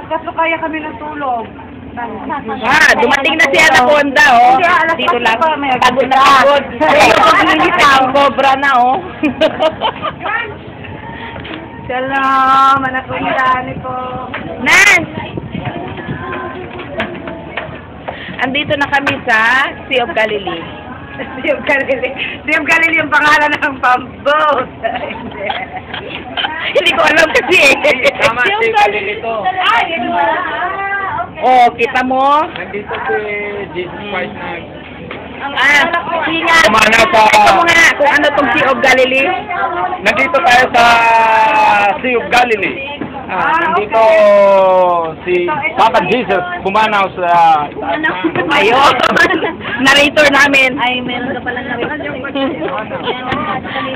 Kaso kaya kami natulog. Dumating na si Anaconda, oh. Dito lang. Pagod na pagod. Ang cobra na, oh. Shalom, Anaconda po. Nan! Andito na kami sa Sea of Galilee. Sea of Galilee. Sea of Galilee yung pangalan ng pamboat. Hindi ko alam kasi eh. Tama, Sea of Galilee to. Oh, kita mo? Nandito si Jesus Christ na Hinga. Kumana sa... Ito mo nga kung ano tong Sea of Galilee. Nandito tayo sa Sea of Galilee. Nandito si Papa Jesus pumanaw sa... Ayun. Narrator namin. Ay, meron ka palang narrator.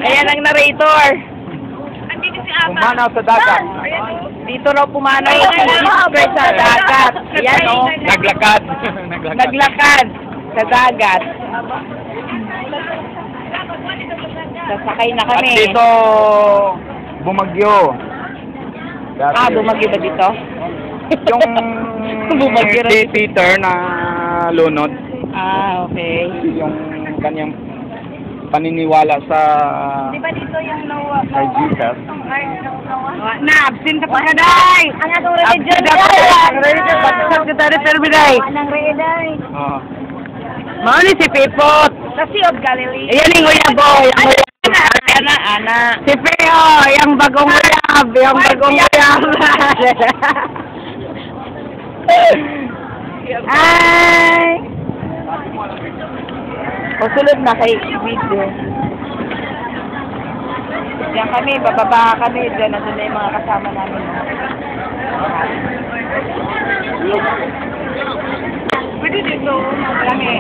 Ayan ang narrator. Pumanaw sa dagat. Dito raw pumanaw si Jesus Christ sa dagat. Ayan o. Naglakad. Naglakad sa dagat. Sasakay na At kami. dito bumagyo. Bumagyo ba dito? Yung Bumagyo rin. si Peter na lunod. Okay. Yung kanyang paniniwala sa Di ba dito yung Noah? kay Jesus. Na-absent ka pa ka, day! Ang atong religion Ang religion, ba't ka tayo terminay? Anang reader. Oo. Mauni si Pipot. Sa Sea of Galilee. Ayan yung Kuya Boy. Ana. Si Peo, yung bagong uyab, yung bagong uyab. Ay! Sulod na kay video. Diyan kami, bababa kami. Diyan, nandun na yung mga kasama namin. Pwede dito, malaki.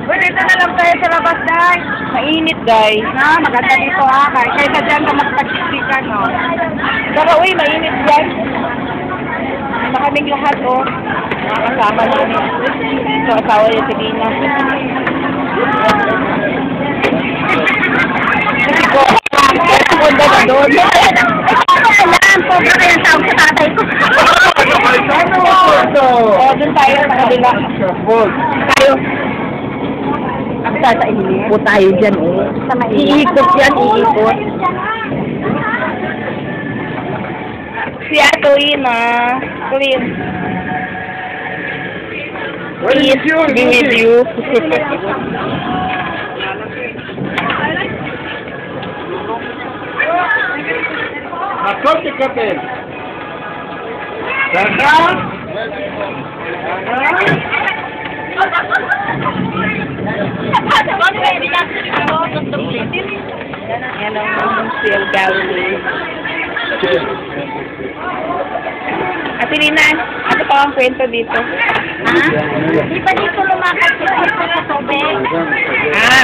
Pwede dito na lang tayo sa labas, day. Mainit, guys. Na, maganda dito ha. Kaysa dyan ka magpagsiksikan, no? Saka, uy, mainit, guys. Na kaming lahat, oh. Mga kasama namin. Ito, asawa niya si Dina. Kasi ko, punta na doon. Sobra kayang tawag sa tatay ko. Doon tayo sa kabila. Tayo. Sa iikot tayo dyan, eh. Iikot yan, iikot. Si Ato Ina. Clean. Please, be with you. Nakapit-kapit. Dagat. Yan ang Sea of Galilee. Ate Lina, ano pa ang kwento dito? Ha? Di ba dito lumakad si Kristo sa tubig?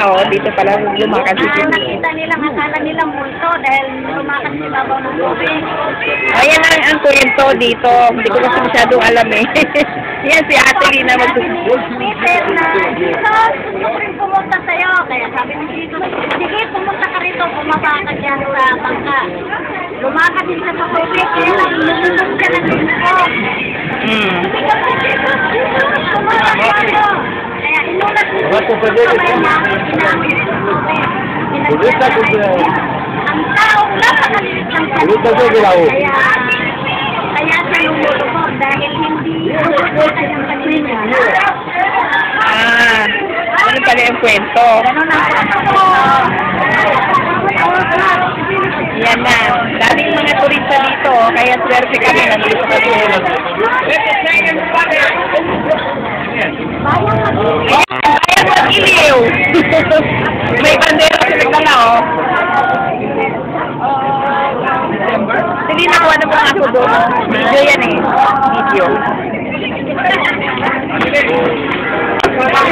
Oo, dito pala lumakad si Kristo. Nakita nilang, akala nilang multo dahil lumakad si babaw ng tubig. Ayan ang kwento dito. Hindi ko kasi masyadong alam eh. Yan si Ate Lina magsusunod. Peter na, Jesus, gusto ko rin pumunta sa'yo. Kaya sabi ni Jesus, sige, pumunta ka rito, bumaba ka dyan sa bangka. Lumakad din sa tubig, kaya lumunod ka ng lingko. Sigaw si Jesus, Jesus, bumaba ka dito. Kaya inulat ni Jesus sa may mga sinabi sa tubig. Ang tao napakaliit ng kanya. Kaya siya lumulubog dahil hindi kanyang paniniwala. Ano pala yung kwento? Ganun ang kwento. Yan na. Daming mga turista dito, kaya swerte kami nandito kami. Bayan mag-iliw. May bandera sa nagdala, oh. Hindi nakuha na mga ako doon. Video yan eh. Video. Lupang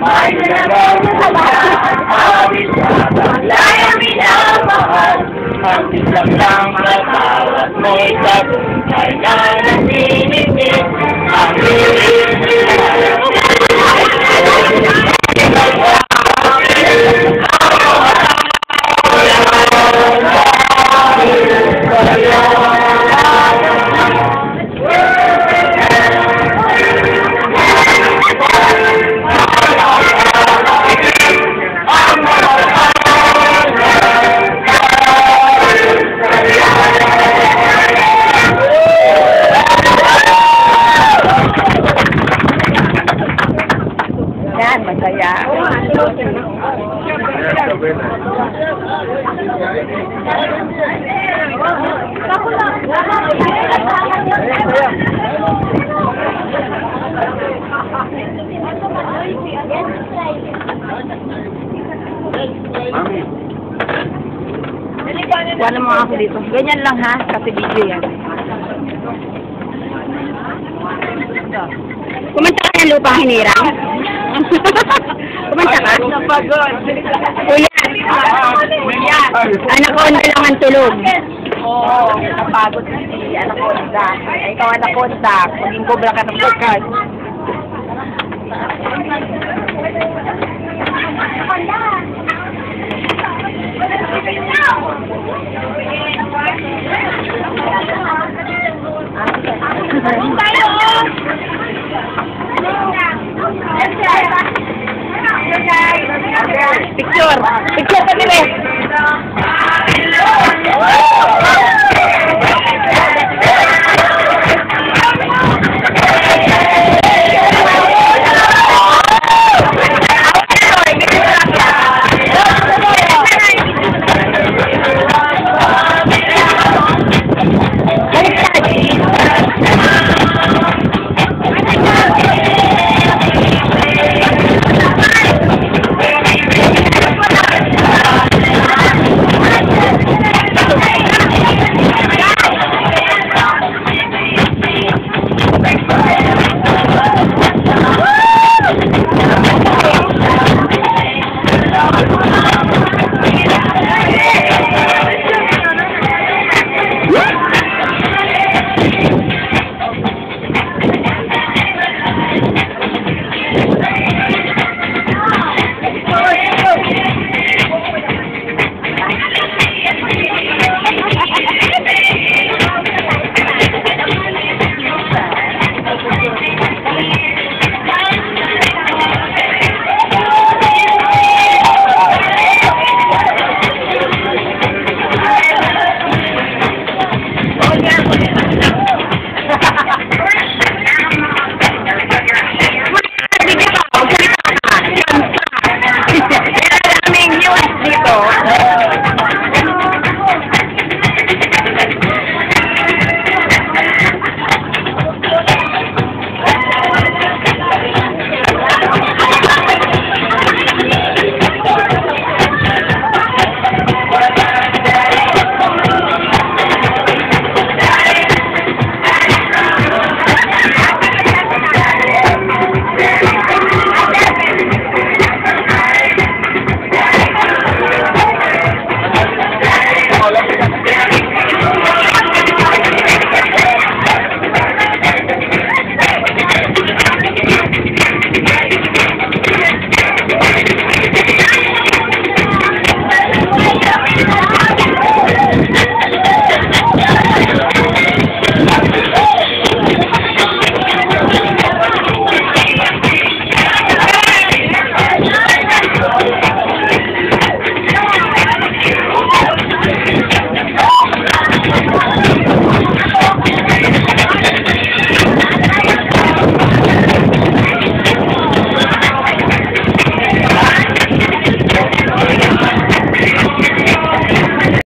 may nagagawa, awit sa taglay ang minamahal. Ang isang lang matawag mo'y ay nananininig. Ang Yan, masaya. Wala mo ako dito. Ganyan lang ha, kasi video yan. Kumanta ka ng lupang hinirang? Kumanta ka? Kuya, Anaconda lang ang tulog. Oo, napagod si Anaconda. Ikaw Anaconda, maging cobra ka ng podcast. Picture! Picture ka nila!